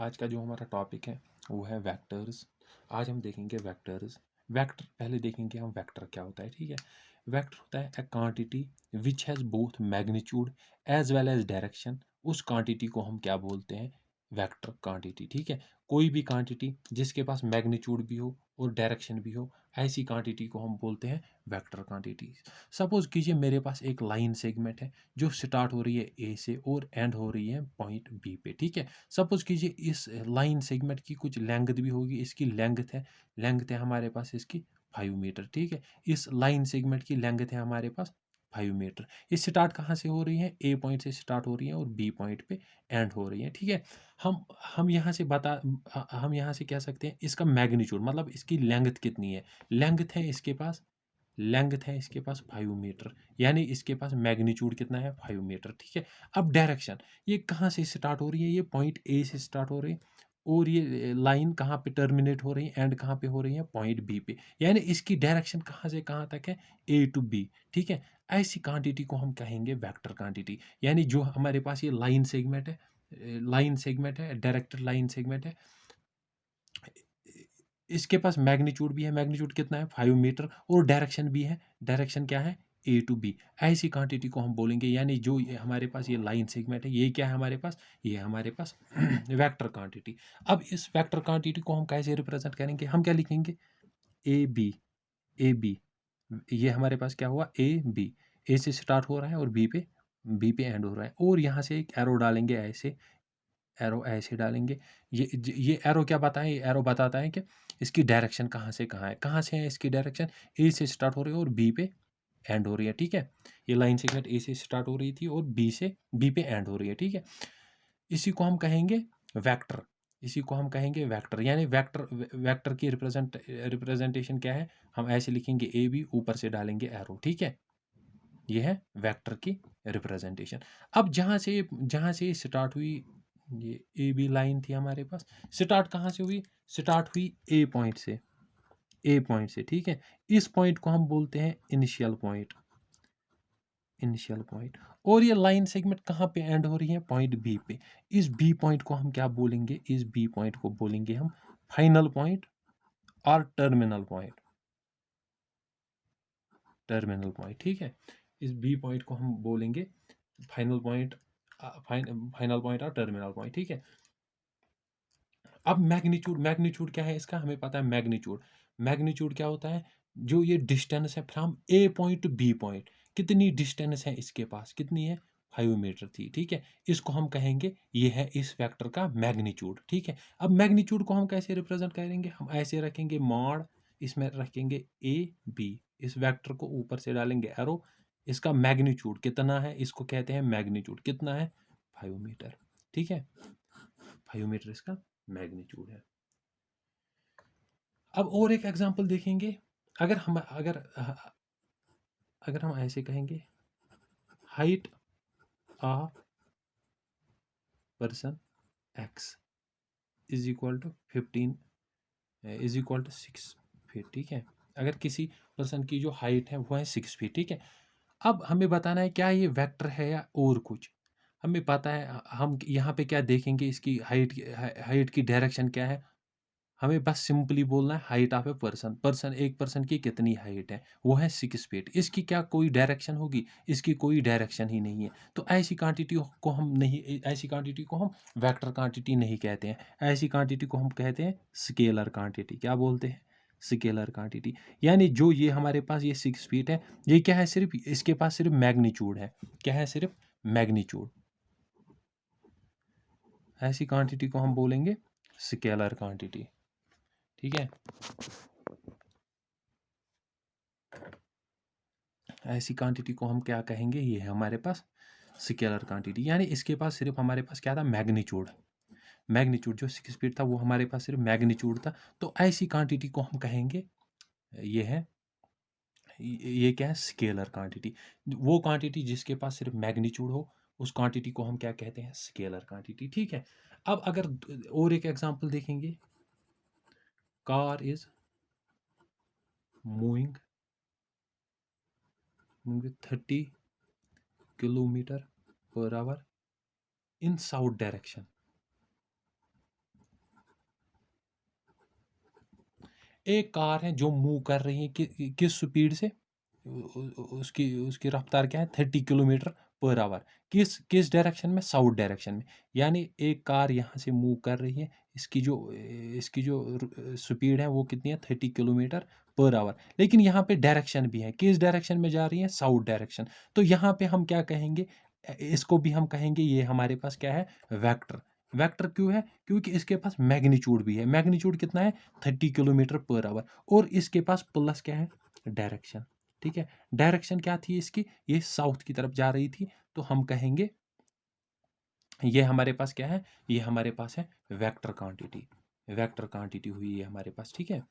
आज का जो हमारा टॉपिक है वो है वेक्टर्स। आज हम देखेंगे वेक्टर्स। वेक्टर पहले देखेंगे हम वेक्टर क्या होता है, ठीक है। वेक्टर होता है a quantity which has both magnitude as well as direction. उस क्वांटिटी को हम क्या बोलते हैं, वेक्टर क्वांटिटी, ठीक है। कोई भी क्वांटिटी जिसके पास मैग्नीट्यूड भी हो और डायरेक्शन भी हो, ऐसी क्वांटिटी को हम बोलते हैं वेक्टर क्वांटिटी। सपोज कीजिए मेरे पास एक लाइन सेगमेंट है जो स्टार्ट हो रही है ए से और एंड हो रही है पॉइंट बी पे, ठीक है। सपोज कीजिए इस लाइन सेगमेंट की कुछ लेंथ भी होगी, इसकी लेंथ है हमारे पास इसकी 5 मीटर, ठीक है। इस लाइन सेगमेंट की लेंथ है हमारे पास 5 मीटर। ये स्टार्ट कहाँ से हो रही है, ए पॉइंट से स्टार्ट हो रही है और बी पॉइंट पे एंड हो रही है, ठीक है। हम हम यहाँ से हम यहाँ से कह सकते हैं इसका मैग्नीट्यूड, मतलब इसकी लेंथ कितनी है। लेंथ है इसके पास 5 मीटर, यानी इसके पास मैग्नीट्यूड कितना है, 5 मीटर, ठीक है। अब डायरेक्शन, ये कहाँ से स्टार्ट हो रही है, ये पॉइंट ए से स्टार्ट हो रही है और ये लाइन कहाँ पे टर्मिनेट हो रही है, एंड कहाँ पे हो रही है, पॉइंट बी पे, यानी इसकी डायरेक्शन कहाँ से कहाँ तक है, ए टू बी, ठीक है। ऐसी क्वांटिटी को हम कहेंगे वेक्टर क्वांटिटी। यानी जो हमारे पास ये लाइन सेगमेंट है डायरेक्टर लाइन सेगमेंट है, इसके पास मैग्नीट्यूड भी है, मैग्नीट्यूड कितना है, 5 मीटर, और डायरेक्शन भी है, डायरेक्शन क्या है, ए टू बी। ऐसी क्वांटिटी को हम बोलेंगे, यानी जो हमारे पास ये लाइन सेगमेंट है, ये क्या है हमारे पास, ये हमारे पास वेक्टर क्वांटिटी। अब इस वेक्टर क्वांटिटी को हम कैसे रिप्रेजेंट करेंगे, हम क्या लिखेंगे, ए बी, ये हमारे पास क्या हुआ, ए से स्टार्ट हो रहा है और बी पे एंड हो रहा है, और यहाँ से एक एरो डालेंगे, ऐसे डालेंगे। ये एरो क्या बताएं, ये एरो बताता है कि इसकी डायरेक्शन कहाँ से है इसकी डायरेक्शन, ए से स्टार्ट हो रही है और बी पे एंड हो रही है, ठीक है। ये लाइन सेगमेंट ए से स्टार्ट हो रही थी और बी पे एंड हो रही है, ठीक है। इसी को हम कहेंगे वेक्टर, यानी वेक्टर वेक्टर की रिप्रेजेंटेशन क्या है, हम ऐसे लिखेंगे ए बी, ऊपर से डालेंगे एरो, ठीक है। ये है वेक्टर की रिप्रेजेंटेशन। अब जहाँ से स्टार्ट हुई, ये ए बी लाइन थी हमारे पास, स्टार्ट कहाँ से हुई, स्टार्ट हुई ए पॉइंट से, ठीक है। इस पॉइंट को हम बोलते हैं इनिशियल पॉइंट, और ये लाइन सेगमेंट कहाँ पे एंड हो रही है, पॉइंट बी पे। इस बी पॉइंट को हम क्या बोलेंगे, इस बी पॉइंट को बोलेंगे हम फाइनल पॉइंट और टर्मिनल पॉइंट, ठीक है। इस बी पॉइंट को हम बोलेंगे फाइनल पॉइंट, फाइनल पॉइंट और टर्मिनल पॉइंट, ठीक है। अब मैग्नीट्यूड क्या है इसका, हमें पता है मैग्नीट्यूड क्या होता है, जो ये डिस्टेंस है from A point to B point, कितनी डिस्टेंस है इसके पास, कितनी है, 5 मीटर थी, ठीक है। इसको हम कहेंगे ये है इस वेक्टर का मैग्नीट्यूड, ठीक है। अब मैग्नीट्यूड को हम कैसे रिप्रेजेंट करेंगे, हम ऐसे रखेंगे मॉड, इसमें रखेंगे ए बी, इस वेक्टर को ऊपर से डालेंगे एरो, इसका मैग्नीट्यूड कितना है, इसको कहते हैं मैग्नीट्यूड, कितना है, 5 मीटर, ठीक है। 5 मीटर इसका मैग्नीट्यूड है। अब और एक एग्जांपल देखेंगे, अगर हम अगर अगर हम ऐसे कहेंगे, height a person X is equal to 15 is equal to 6 feet, ठीक है। अगर किसी पर्सन की जो हाइट है वो है 6 फीट, ठीक है। अब हमें बताना है क्या ये वेक्टर है या और कुछ, हमें पता है, हम यहाँ पे क्या देखेंगे, इसकी हाइट की डायरेक्शन क्या है, हमें बस सिंपली बोलना है हाइट ऑफ ए एक पर्सन की कितनी हाइट है, वो है 6 फीट। इसकी क्या कोई डायरेक्शन होगी, इसकी कोई डायरेक्शन ही नहीं है। तो ऐसी क्वांटिटी को हम वेक्टर क्वांटिटी नहीं कहते हैं, ऐसी क्वांटिटी को हम कहते हैं स्केलर क्वांटिटी। क्या बोलते हैं, स्केलर क्वांटिटी। यानी जो ये हमारे पास ये 6 फीट है, ये क्या है, सिर्फ इसके पास सिर्फ मैग्नीट्यूड है, क्या है, सिर्फ मैग्नीट्यूड। ऐसी क्वांटिटी को हम बोलेंगे स्केलर क्वांटिटी, ठीक है। ऐसी क्वांटिटी को हम क्या कहेंगे, ये है हमारे पास स्केलर क्वांटिटी, यानी इसके पास सिर्फ हमारे पास क्या था, मैग्नीट्यूड जो 6 फीट था वो हमारे पास सिर्फ मैग्नीट्यूड था। तो ऐसी क्वांटिटी को हम कहेंगे, ये है, ये क्या है, स्केलर क्वांटिटी। वो क्वांटिटी जिसके पास सिर्फ मैग्नीट्यूड हो, उस क्वांटिटी को हम क्या कहते हैं, स्केलर क्वांटिटी, ठीक है। अब अगर और एक एग्जांपल देखेंगे, car is moving 30 kilometre per hour in south direction, एक कार है जो मूव कर रही है किस स्पीड से, उसकी उसकी रफ्तार क्या है 30 किलोमीटर पर आवर, किस किस डायरेक्शन में, साउथ डायरेक्शन में। यानी एक कार यहाँ से मूव कर रही है, इसकी जो स्पीड है वो कितनी है 30 किलोमीटर पर आवर, लेकिन यहाँ पे डायरेक्शन भी है, किस डायरेक्शन में जा रही है, साउथ डायरेक्शन। तो यहाँ पे हम क्या कहेंगे, इसको भी हम कहेंगे ये हमारे पास क्या है, वेक्टर। वेक्टर क्यों है, क्योंकि इसके पास मैग्नीट्यूड भी है, मैग्नीट्यूड कितना है 30 किलोमीटर पर आवर, और इसके पास प्लस क्या है, डायरेक्शन। ठीक है, डायरेक्शन क्या थी इसकी, ये साउथ की तरफ जा रही थी, तो हम कहेंगे ये हमारे पास क्या है, ये हमारे पास है वेक्टर क्वांटिटी। वेक्टर क्वांटिटी हुई ये हमारे पास, ठीक है।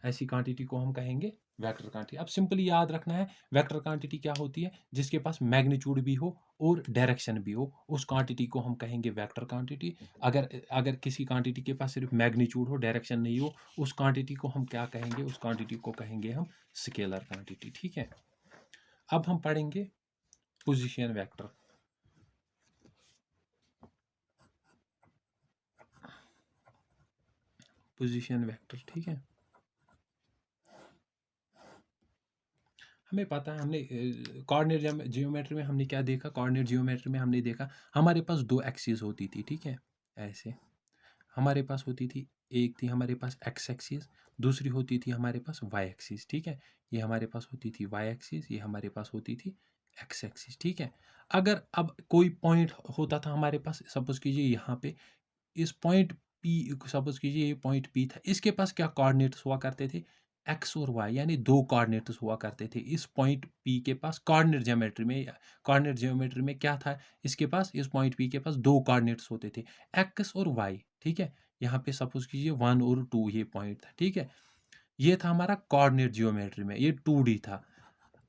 ऐसी क्वांटिटी को हम कहेंगे वेक्टर क्वांटिटी। अब सिंपली याद रखना है वेक्टर क्वांटिटी क्या होती है, जिसके पास मैग्नीट्यूड भी हो और डायरेक्शन भी हो, उस क्वांटिटी को हम कहेंगे वेक्टर क्वांटिटी। अगर अगर किसी क्वांटिटी के पास सिर्फ मैग्नीट्यूड हो, डायरेक्शन नहीं हो, उस क्वांटिटी को हम क्या कहेंगे, उस क्वांटिटी को कहेंगे हम स्केलर क्वांटिटी, ठीक है। अब हम पढ़ेंगे पोजीशन वेक्टर। पोजीशन वेक्टर, ठीक है। हमें पता है, हमने कोऑर्डिनेट जियोमेट्री में हमने क्या देखा, कोऑर्डिनेट जियोमेट्री में हमने देखा हमारे पास दो एक्सिस होती थी, ठीक है। ऐसे हमारे पास होती थी, एक थी हमारे पास एक्स एक्सिस, दूसरी होती थी हमारे पास वाई एक्सिस, ठीक है। ये हमारे पास होती थी वाई एक्सिस, ये हमारे पास होती थी एक्स एक्सिस, ठीक है। अगर अब कोई पॉइंट होता था हमारे पास, सपोज कीजिए यहाँ पे इस पॉइंट पी, सपोज कीजिए ये पॉइंट पी था, इसके पास क्या कोऑर्डिनेट्स हुआ करते थे, एक्स और वाई, यानी दो कोऑर्डिनेट्स हुआ करते थे इस पॉइंट पी के पास। कोऑर्डिनेट ज्योमेट्री में क्या था, इसके पास, इस पॉइंट पी के पास दो कोऑर्डिनेट्स होते थे, एक्स और वाई, ठीक है। यहाँ पे सपोज कीजिए 1 और 2 ये पॉइंट था, ठीक है। ये था हमारा कोऑर्डिनेट जियोमेट्री में, ये 2D था।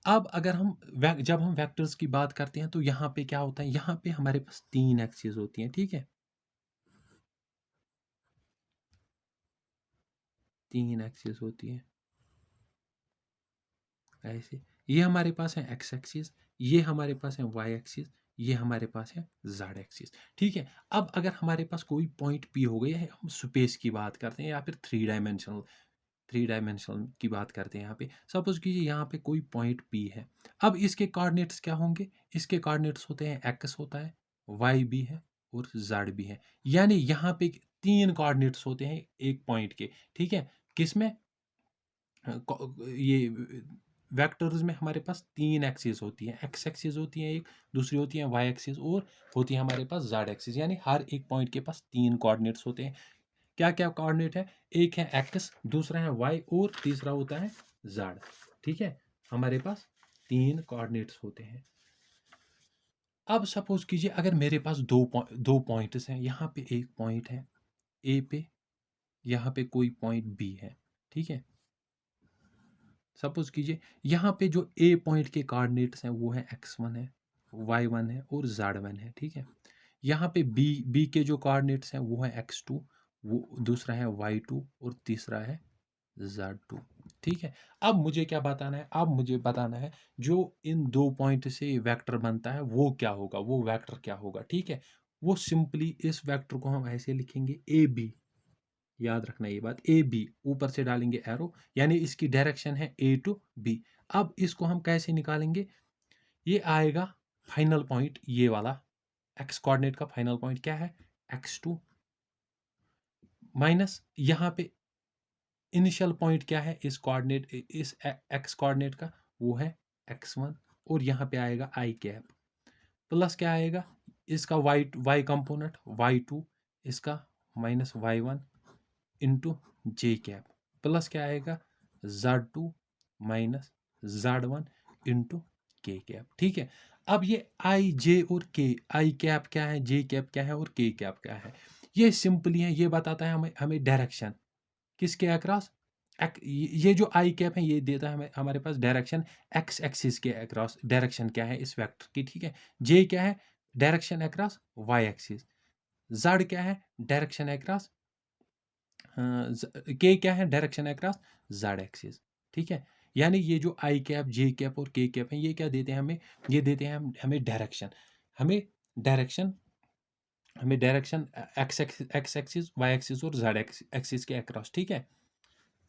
अब अगर हम जब हम वेक्टर्स की बात करते हैं तो यहाँ पे क्या होता है, यहाँ पे हमारे पास 3 एक्सिस होती हैं, ठीक है। 3 एक्सिस होती है ऐसे। ये हमारे पास है एक्स एक्सिस, ये हमारे पास है वाई एक्सिस, ये हमारे पास है जेड एक्सिस, ठीक है। अब अगर हमारे पास कोई पॉइंट पी हो गया है, हम स्पेस की बात करते हैं या फिर थ्री डायमेंशनल की बात करते हैं। यहाँ पे सपोज कीजिए यहाँ पे कोई पॉइंट पी है, अब इसके कोऑर्डिनेट्स क्या होंगे, इसके कोऑर्डिनेट्स होते हैं एक्स होता है, वाई भी है और जेड भी है। यानी यहाँ पे 3 कोऑर्डिनेट्स होते हैं एक पॉइंट के, ठीक है। किसमें, ये वेक्टर्स में हमारे पास 3 एक्सिस होती हैं, एक्स एक्सिस होती है एक, दूसरी होती है वाई एक्सिस, और होती है हमारे पास जेड एक्सिस। यानी हर एक पॉइंट के पास 3 कोऑर्डिनेट्स होते हैं। क्या क्या कोऑर्डिनेट है, एक है एक्स, दूसरा है वाई, और तीसरा होता है जेड, ठीक है। हमारे पास 3 कोऑर्डिनेट्स होते हैं। अब सपोज कीजिए अगर मेरे पास दो पॉइंट्स हैं, यहाँ पे एक पॉइंट है ए पे, यहाँ पे कोई पॉइंट बी है, ठीक है। सपोज कीजिए यहाँ पे जो ए पॉइंट के कोऑर्डिनेट्स हैं वो है x1 है, y1 है और z1 है, ठीक है। यहाँ पे बी के जो कोऑर्डिनेट्स हैं वो है x2, वो दूसरा है y2 और तीसरा है z2, ठीक है। अब मुझे क्या बताना है, अब मुझे बताना है जो इन दो पॉइंट से वेक्टर बनता है वो क्या होगा, वो वेक्टर क्या होगा, ठीक है। वो सिंपली इस वेक्टर को हम ऐसे लिखेंगे ए बी, याद रखना ये बात, ए बी, ऊपर से डालेंगे एरो, यानी इसकी डायरेक्शन है ए टू बी। अब इसको हम कैसे निकालेंगे, ये आएगा फाइनल पॉइंट, ये वाला एक्स कोऑर्डिनेट का फाइनल पॉइंट क्या है, x2 माइनस यहाँ पे इनिशियल पॉइंट क्या है इस कोऑर्डिनेट, इस एक्स कोऑर्डिनेट का, वो है x1, और यहाँ पे आएगा आई कैप, प्लस क्या आएगा इसका वाई कंपोनेंट y2, इसका माइनस y1 इंटू जे कैप, प्लस क्या आएगा Z2 माइनस Z1 इंटू के कैप, ठीक है। अब ये आई जे और के, आई कैप क्या है, जे कैप क्या है और के कैप क्या है, ये सिंपली है, ये बताता है हमें डायरेक्शन किसके अक्रॉस, ये जो आई कैप है ये देता है हमें, हमारे पास डायरेक्शन एक्स एक्सिस के अक्रॉस डायरेक्शन क्या है इस वेक्टर की, ठीक है। जे क्या है, direction across Y axis, Z क्या है, डायरेक्शन अक्रॉस, के क्या है, डायरेक्शन अक्रॉस जेड एक्सिस, ठीक है। यानी ये जो आई कैप, जे कैप और के कैप है, ये क्या देते हैं हमें, ये देते हैं हमें डायरेक्शन, हमें डायरेक्शन हमें direction X axis, Y axis और जेड एक्सिस के अक्रॉस, ठीक है।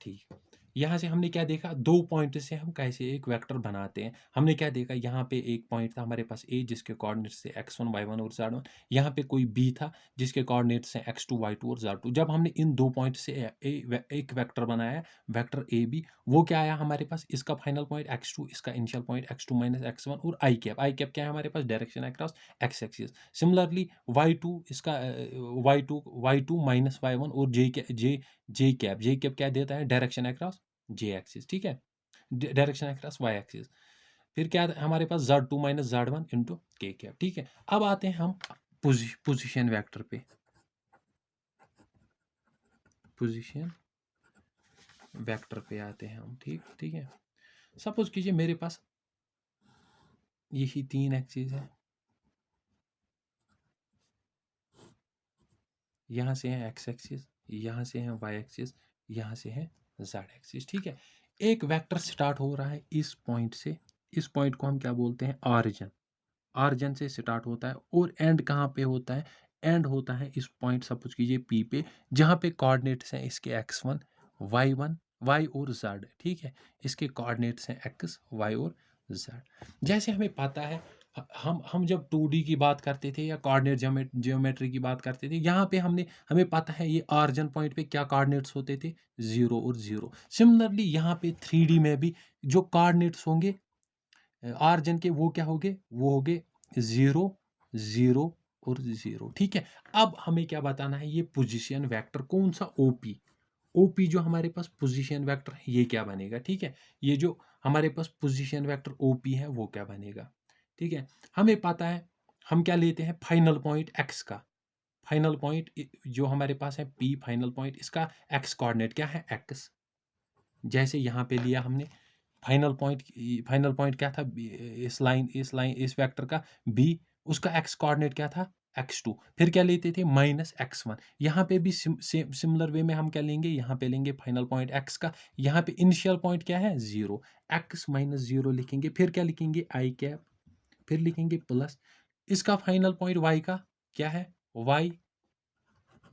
ठीक। यहाँ से हमने क्या देखा, 2 पॉइंट से हम कैसे एक वेक्टर बनाते हैं। हमने क्या देखा, यहाँ पे एक पॉइंट था हमारे पास ए जिसके कोऑर्डिनेट्स थे x1 y1 और z1। यहाँ पे कोई बी था जिसके कोऑर्डिनेट्स हैं x2 y2 और z2। जब हमने इन 2 पॉइंट से एक वेक्टर बनाया, वेक्टर ए बी, वो क्या आया हमारे पास, इसका फाइनल पॉइंट x2, इसका initial point x2 minus x1 और आई कैप क्या है हमारे पास, direction across x axis. Similarly y2 इसका y2 माइनस y1 और जे कैप क्या देता है, डायरेक्शन अक्रॉस जे एक्सिस। ठीक है, डायरेक्शन अक्रॉस वाई एक्सिस। फिर क्या हमारे पास z2 माइनस z1 इंटू के कैप। ठीक है, अब आते हैं हम पोजीशन वेक्टर पे। पोजीशन वेक्टर पे आते हैं हम। ठीक है, सपोज कीजिए मेरे पास यही 3 एक्सिस है, यहाँ से है x एक्सिस, यहाँ से है y एक्सिस, यहाँ से है z एक्सिस। ठीक है, एक वेक्टर स्टार्ट हो रहा है इस पॉइंट से। इस पॉइंट को हम क्या बोलते हैं, ऑरिजिन। ऑरिजिन से स्टार्ट होता है और एंड कहाँ पे होता है, एंड होता है इस पॉइंट सपोज कीजिए पी पे, जहाँ पे कोऑर्डिनेट्स हैं इसके x1 y1 y और z। ठीक है, इसके कोऑर्डिनेट्स हैं x y और z। जैसे हमें पता है, हम जब 2D की बात करते थे या कोऑर्डिनेट ज्योमेट्री की बात करते थे, यहाँ पे हमें पता है ये ऑरिजिन पॉइंट पे क्या कोऑर्डिनेट्स होते थे, 0 और 0। सिमिलरली यहाँ पे 3D में भी जो कोऑर्डिनेट्स होंगे ऑरिजिन के, वो क्या होंगे, वो होंगे 0 0 और 0। ठीक है, अब हमें क्या बताना है, ये पोजीशन वेक्टर कौन सा, ओपी। ओपी जो हमारे पास पोजीशन वेक्टर है, ये क्या बनेगा। ठीक है, ये जो हमारे पास पोजीशन वेक्टर ओपी है वो क्या बनेगा। ठीक है, हमें पता है हम क्या लेते हैं, फाइनल पॉइंट एक्स का। फाइनल पॉइंट जो हमारे पास है पी, फाइनल पॉइंट इसका एक्स कोऑर्डिनेट क्या है, एक्स। जैसे यहाँ पे लिया हमने फाइनल पॉइंट क्या था, इस वेक्टर का बी, उसका एक्स कोऑर्डिनेट क्या था, x2। फिर क्या लेते थे, माइनस x1। यहाँ पे भी सिमिलर वे में हम क्या लेंगे, यहाँ पे लेंगे फाइनल पॉइंट x का, यहाँ पे इनिशियल पॉइंट क्या है, 0, x माइनस 0 लिखेंगे। फिर क्या लिखेंगे, आई कैप, फिर लिखेंगे प्लस इसका फाइनल पॉइंट y का क्या है, y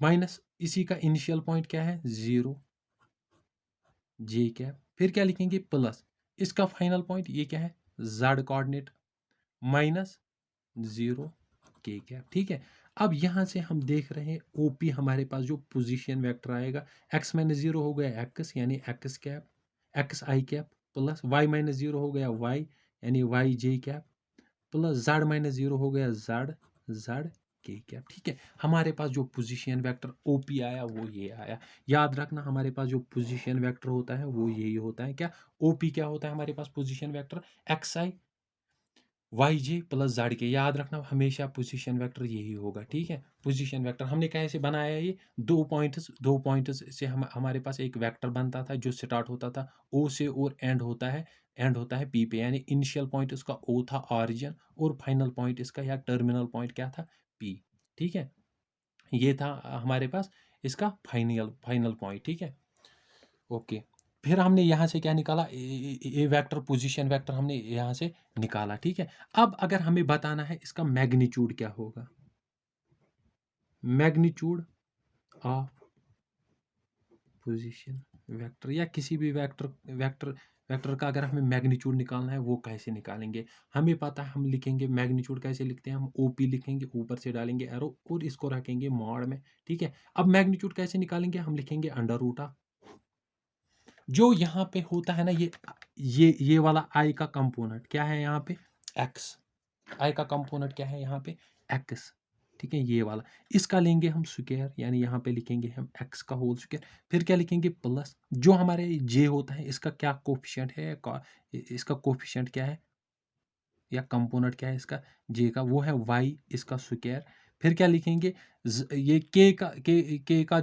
माइनस इसी का इनिशियल पॉइंट क्या है, 0, जे कैप। फिर क्या लिखेंगे, प्लस इसका फाइनल पॉइंट ये क्या है, z कोऑर्डिनेट माइनस 0 के कैप। ठीक है, अब यहाँ से हम देख रहे हैं ओपी हमारे पास जो पोजीशन वेक्टर आएगा, x माइनस 0 हो गया x यानी x कैप, x आई कैप, प्लस y माइनस 0 हो गया y यानी y जे कैप, प्लस z माइनस 0 हो गया z के कैप। ठीक है, हमारे पास जो पोजीशन वेक्टर ओपी आया वो ये आया। याद रखना हमारे पास जो पोजीशन वेक्टर होता है वो यही होता है, क्या, ओपी क्या होता है हमारे पास पोजीशन वेक्टर, एक्स आई वाई जे प्लस जेड के। याद रखना हमेशा पोजीशन वेक्टर यही होगा। ठीक है, पोजीशन वेक्टर हमने कैसे बनाया, ये 2 पॉइंट्स से हमारे पास एक वेक्टर बनता था जो स्टार्ट होता था ओ से और एंड होता है पी पे, यानी इनिशियल पॉइंट इसका ओ था ऑरिजिन और फाइनल पॉइंट इसका या टर्मिनल पॉइंट क्या था, पी। ठीक है, ये था हमारे पास इसका फाइनल पॉइंट। ठीक है, ओके। फिर हमने यहाँ से क्या निकाला, ए वेक्टर, पोजीशन वेक्टर हमने यहाँ से निकाला। ठीक है, अब अगर हमें बताना है इसका मैग्नीट्यूड क्या होगा, मैग्नीट्यूड ऑफ पोजीशन वेक्टर या किसी भी वेक्टर वेक्टर का अगर हमें मैग्नीट्यूड निकालना है वो कैसे निकालेंगे, हमें पता है हम लिखेंगे मैग्नीट्यूड कैसे लिखते हैं, हम ओपी लिखेंगे, ऊपर से डालेंगे एरो और इसको रखेंगे मॉड में। ठीक है, अब मैग्नीट्यूड कैसे निकालेंगे, हम लिखेंगे अंडर रूट ऑफ जो यहाँ पे होता है ना, ये वाला आई का कंपोनेंट क्या है यहाँ पे, एक्स। आई का कंपोनेंट क्या है यहाँ पे, एक्स। ठीक है, ये वाला इसका लेंगे हम स्क्वायर, यानी यहाँ पे लिखेंगे हम एक्स का होल स्क्वायर। फिर क्या लिखेंगे, प्लस जो हमारे जे होता है इसका क्या कोफिशिएंट है, इसका कोफिशिएंट क्या है या कंपोनेंट क्या है इसका, जे का, वो है वाई, इसका स्क्वायर। फिर क्या लिखेंगे, ये के का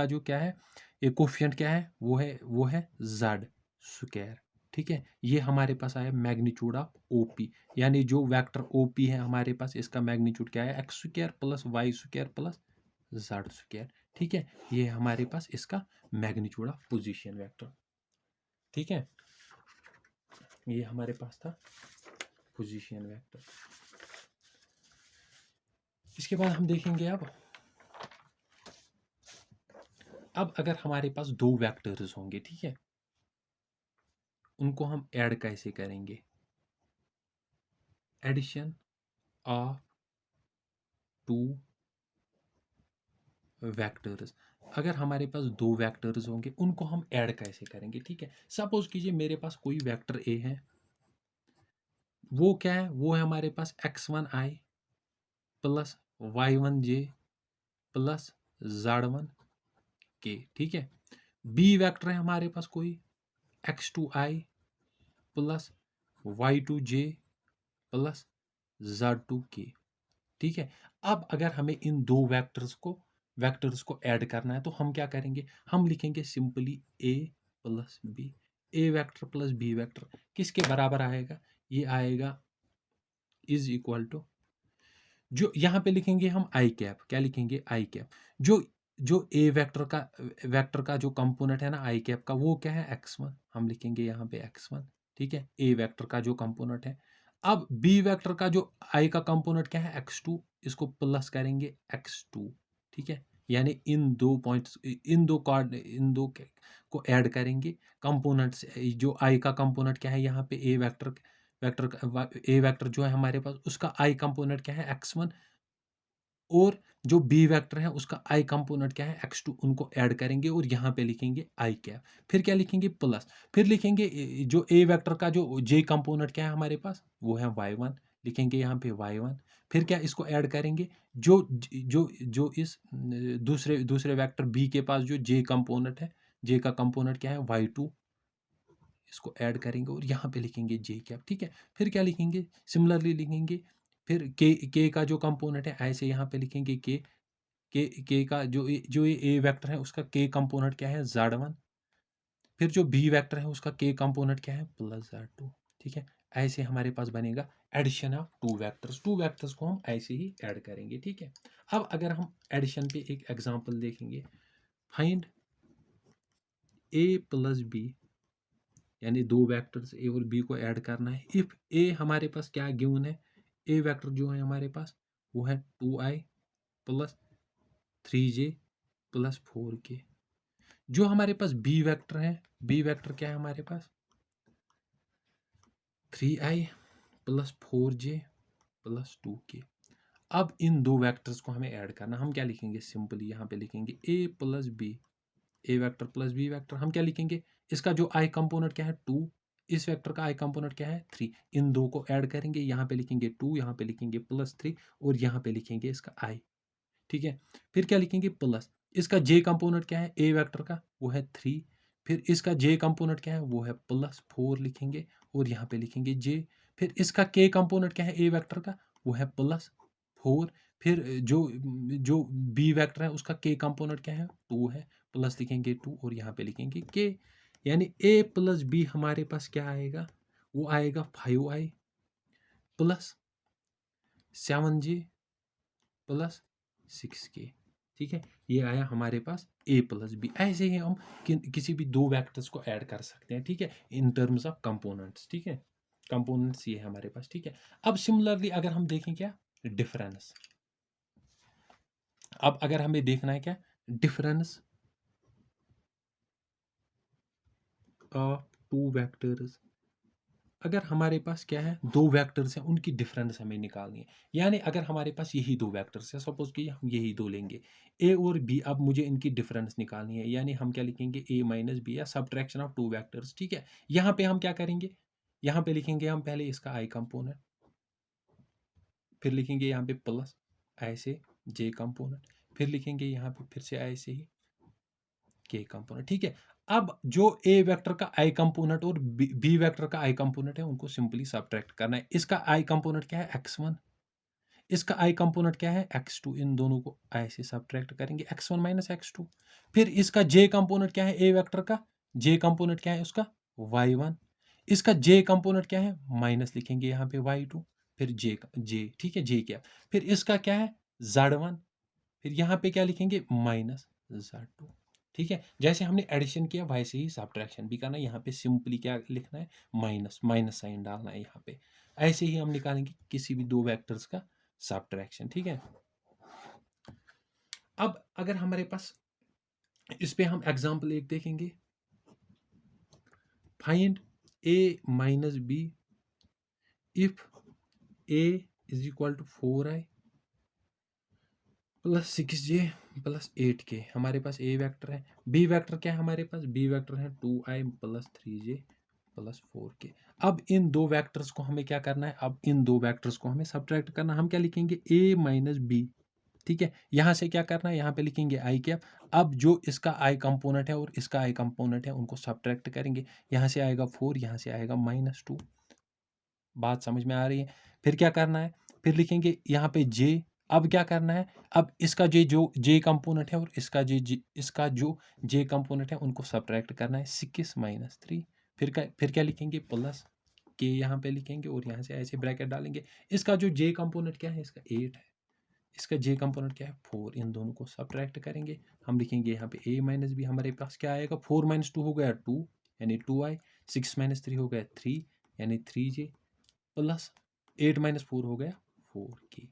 जो क्या है, ये कोफिशिएंट क्या है, वो है जेड स्क्वायर। ठीक है, ये हमारे पास आया मैग्नीट्यूड ऑफ ओपी, यानी जो वेक्टर ओपी है हमारे पास इसका मैग्नीट्यूड क्या है, X square plus Y square plus Z square. ठीक है, ये हमारे पास इसका मैग्नीट्यूड ऑफ पोजीशन वेक्टर। ठीक है, ये हमारे पास था पोजीशन वेक्टर। इसके बाद हम देखेंगे अब अगर हमारे पास दो वेक्टर्स होंगे, ठीक है, उनको हम ऐड कैसे करेंगे? Addition of two vectors. अगर हमारे पास दो वेक्टर्स होंगे उनको हम ऐड कैसे करेंगे? ठीक है, सपोज कीजिए मेरे पास कोई वेक्टर ए है, वो क्या है? वो है हमारे पास x1i plus y1j plus z1k, ठीक है। बी वेक्टर है हमारे पास कोई x2i plus y2j plus z2k, ठीक है। अब अगर हमें इन दो वेक्टर्स को ऐड करना है तो हम क्या करेंगे? हम लिखेंगे simply a plus B. A vector plus B vector किसके बराबर आएगा? ये आएगा इज इक्वल टू, जो यहाँ पे लिखेंगे हम आई कैप। क्या लिखेंगे? आई कैप। जो जो ए वेक्टर का जो कंपोनेंट है ना आई कैप का, वो क्या है? x1। हम लिखेंगे यहाँ पे x1, ठीक है, ए वेक्टर का जो कंपोनेंट है। अब बी वेक्टर का जो आई का कंपोनेंट क्या है? x2। इसको प्लस करेंगे x2, ठीक है। यानी इन दो पॉइंट्स, इन दो को ऐड करेंगे कंपोनेंट्स। जो आई का कंपोनेंट क्या है यहाँ पे? ए वेक्टर ए वेक्टर जो है हमारे पास, उसका आई कंपोनेंट क्या है? x1। और जो बी वेक्टर है उसका आई कंपोनेंट क्या है? x2। उनको ऐड करेंगे और यहाँ पे लिखेंगे आई कैप। फिर क्या लिखेंगे? प्लस। फिर लिखेंगे जो ए वेक्टर का जो जे कंपोनेंट क्या है हमारे पास? वो है y1। लिखेंगे यहाँ पे y1। फिर क्या इसको ऐड करेंगे? जो जो जो इस दूसरे दूसरे वेक्टर बी के पास जो जे कंपोनेंट है, जे का कंपोनेंट क्या है? y2। इसको ऐड करेंगे और यहाँ पे लिखेंगे जे कैप, ठीक है। फिर क्या लिखेंगे? सिमिलरली लिखेंगे फिर के का जो कंपोनेंट है, ऐसे यहाँ पे लिखेंगे के का जो ए वेक्टर है उसका के कंपोनेंट क्या है? z1। फिर जो बी वेक्टर है उसका के कंपोनेंट क्या है? प्लस z2, ठीक है। ऐसे हमारे पास बनेगा एडिशन ऑफ टू वेक्टर्स को हम ऐसे ही ऐड करेंगे, ठीक है। अब अगर हम एडिशन पे एक एग्जांपल देखेंगे, फाइंड ए प्लस बी, यानी दो वेक्टर्स ए और बी को ऐड करना है। इफ ए हमारे पास क्या गिवन है? ए वेक्टर जो है हमारे पास वो है 2i plus 3j plus 4k। जो हमारे पास बी वेक्टर है, बी वेक्टर क्या है हमारे पास? 3i plus 4j plus 2k। अब इन दो वेक्टर्स को हमें ऐड करना, हम क्या लिखेंगे? सिंपली यहाँ पे लिखेंगे a plus B, A vector plus B vector. हम क्या लिखेंगे? इसका जो आई कंपोनेंट क्या है? 2। इस वेक्टर का आई कंपोनेंट क्या है? 3। इन दो को ऐड करेंगे, यहाँ पे लिखेंगे 2, यहाँ पे लिखेंगे प्लस 3 और यहाँ पे लिखेंगे इसका आई, ठीक है। फिर क्या लिखेंगे? प्लस। इसका जे कंपोनेंट क्या है ए वेक्टर का? वो है 3। फिर इसका जे कंपोनेंट क्या है? वो है प्लस 4 लिखेंगे और यहाँ पे लिखेंगे जे। फिर इसका के कंपोनेंट क्या है ए वेक्टर का? वो है प्लस 4। फिर जो जो बी वेक्टर है उसका के कंपोनेंट क्या है? 2 है, प्लस लिखेंगे 2 और यहाँ पे लिखेंगे के। यानी ए प्लस बी हमारे पास क्या आएगा? वो आएगा 5i plus 7j plus 6k, ठीक है। ये आया हमारे पास a प्लस बी। ऐसे ही हम किसी भी दो वेक्टर्स को ऐड कर सकते हैं, ठीक है, इन टर्म्स ऑफ कंपोनेंट्स, ठीक है। कंपोनेंट्स ये है हमारे पास, ठीक है। अब सिमिलरली अगर हम देखें क्या डिफरेंस, अब अगर हमें देखना है क्या डिफरेंस ऑफ टू वेक्टर्स। अगर हमारे पास क्या है दो वेक्टर्स हैं, उनकी डिफरेंस हमें निकालनी है। यानी अगर हमारे पास यही दो वेक्टर्स है, सपोज कि हम यही दो लेंगे ए और बी, अब मुझे इनकी डिफरेंस निकालनी है। यानी हम क्या लिखेंगे? ए माइनस बी, या सब्ट्रैक्शन ऑफ टू वेक्टर्स, ठीक है। यहाँ पे हम क्या करेंगे? यहाँ पे लिखेंगे हम पहले इसका आई कंपोनेंट, फिर लिखेंगे यहाँ पे प्लस ऐसे जे कंपोनेंट, फिर लिखेंगे यहाँ पे फिर से ऐसे ही के कंपोनेंट, ठीक है। अब जो ए वेक्टर का आई कंपोनेंट और बी वेक्टर का आई कंपोनेंट है, उनको सिंपली सब्ट्रैक्ट करना है। इसका आई कंपोनेंट क्या है? x1। इसका आई कंपोनेंट क्या है? x2। इन दोनों को ऐसे सब्ट्रैक्ट करेंगे, x1 माइनस x2। फिर इसका जे कंपोनेंट क्या है ए वेक्टर का? जे कंपोनेंट क्या है उसका? y1। इसका जे कंपोनेंट क्या है? माइनस लिखेंगे यहाँ पे y2। फिर जे, ठीक है, जे क्या? फिर इसका क्या है? z1। फिर यहाँ पे क्या लिखेंगे? माइनस z2, ठीक है। जैसे हमने एडिशन किया वैसे ही सब्ट्रैक्शन भी करना है। यहाँ पे सिंपली क्या लिखना है? माइनस, माइनस साइन डालना है यहाँ पे। ऐसे ही हम निकालेंगे किसी भी दो वेक्टर्स का सब्ट्रैक्शन, ठीक है। अब अगर हमारे पास इस पे हम एग्जाम्पल एक देखेंगे, find a minus B if a is equal to 4i plus 6j plus 8k। हमारे पास a वेक्टर है, b वेक्टर क्या है हमारे पास, b वेक्टर है 2i plus 3j plus 4k। अब इन दो वेक्टर्स को हमें क्या करना है, अब इन दो वेक्टर्स को हमें सब्ट्रैक्ट करना है। हम क्या लिखेंगे, a माइनस बी, ठीक है। यहाँ से क्या करना है, यहाँ पे लिखेंगे आई कैप। अब जो इसका आई कंपोनेंट है और इसका आई कंपोनेंट है उनको सब्ट्रैक्ट करेंगे। यहाँ से आएगा 4, यहाँ से आएगा -2। बात समझ में आ रही है। फिर क्या करना है, फिर लिखेंगे यहाँ पे जे। अब क्या करना है, अब इसका जो जे कंपोनेंट है और इसका जो जे कंपोनेंट है उनको सब्ट्रैक्ट करना है, 6 - 3। फिर क्या लिखेंगे, प्लस के यहाँ पे लिखेंगे और यहाँ से ऐसे ब्रैकेट डालेंगे। इसका जो जे कंपोनेंट क्या है, इसका 8 है, इसका जे कंपोनेंट क्या है 4। इन दोनों को सब्ट्रैक्ट करेंगे। हम लिखेंगे यहाँ पे a माइनस बी, हमारे पास क्या आएगा, 4 - 2 हो गया 2 यानी 2i, 6 - 3 हो गया 3 यानी 3j प्लस 8 - 4 हो गया 4k।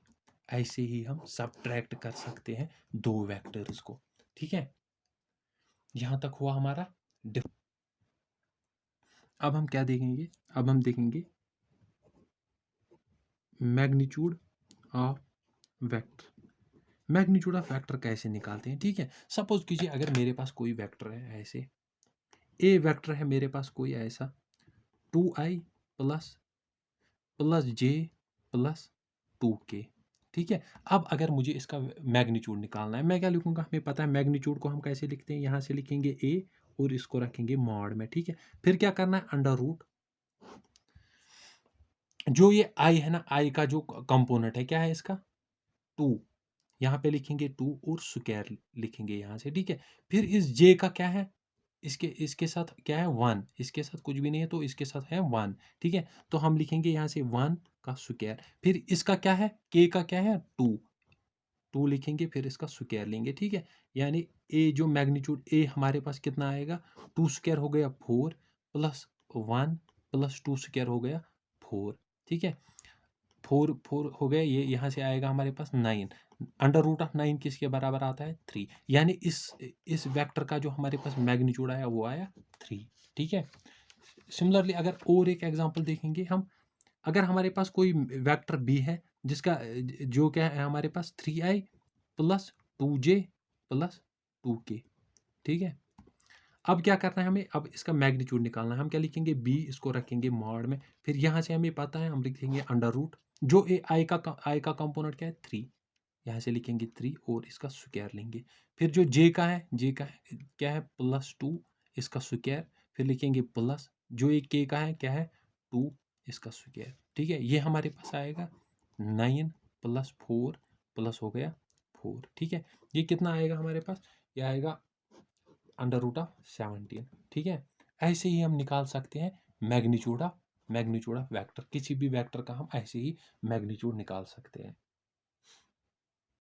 ऐसे ही हम सब्ट्रैक्ट कर सकते हैं दो वेक्टर्स को, ठीक है। यहां तक हुआ हमारा अब हम क्या देखेंगे, अब हम देखेंगे magnitude of vector. Magnitude of vector कैसे निकालते हैं, ठीक है। सपोज कीजिए अगर मेरे पास कोई वेक्टर है ऐसे, ए वेक्टर है मेरे पास कोई ऐसा 2i प्लस जे प्लस 2k, ठीक है। अब अगर मुझे इसका मैग्नीट्यूड निकालना है, मैं क्या लिखूंगा, हमें पता है मैग्नीट्यूड को हम कैसे लिखते हैं, यहाँ से लिखेंगे a और इसको रखेंगे मॉड में, ठीक है। फिर क्या करना है, अंडर रूट जो ये i है ना, i का जो कंपोनेंट है क्या है इसका 2, यहाँ पे लिखेंगे 2 और स्क्वायर लिखेंगे यहाँ से, ठीक है। फिर इस j का क्या है, इसके इसके साथ क्या है 1, इसके साथ कुछ भी नहीं है तो इसके साथ है 1, ठीक है। तो हम लिखेंगे यहाँ से 1 का स्क्वायर। फिर इसका क्या है, k का क्या है 2 लिखेंगे, फिर इसका स्क्वायर लेंगे, ठीक है। यानी a जो मैग्नीट्यूड a हमारे पास कितना आएगा, 2 स्क्वायर हो गया 4 प्लस 1 प्लस 2 स्क्वायर हो गया 4, ठीक है। 4 हो गया, ये यहाँ से आएगा हमारे पास 9। अंडर रूट ऑफ 9 किसके बराबर आता है 3, यानी इस वेक्टर का जो हमारे पास मैग्नीट्यूड आया वो आया 3, ठीक है। सिमिलरली अगर और एक एग्जांपल देखेंगे हम, अगर हमारे पास कोई वेक्टर बी है जिसका जो क्या है हमारे पास 3i plus 2j plus 2k, ठीक है। अब क्या करना है हमें, अब इसका मैग्नीट्यूड निकालना है। हम क्या लिखेंगे, b, इसको रखेंगे मॉड में। फिर यहाँ से हमें पता है, हम लिखेंगे अंडर रूट जो आई का कंपोनेंट क्या है 3, यहाँ से लिखेंगे 3 और इसका स्क्वायर लेंगे। फिर जो j का है, क्या है +2 इसका स्क्वायर, फिर लिखेंगे प्लस जो एक k का है क्या है 2 इसका स्क्वायर, ठीक है। ये हमारे पास आएगा 9 प्लस 4 प्लस हो गया 4, ठीक है। ये कितना आएगा हमारे पास, ये आएगा अंडर रूट ऑफ 17, ठीक है। ऐसे ही हम निकाल सकते हैं मैग्नीट्यूड ऑफ वेक्टर, किसी भी वेक्टर का हम ऐसे ही मैग्नीट्यूड निकाल सकते हैं।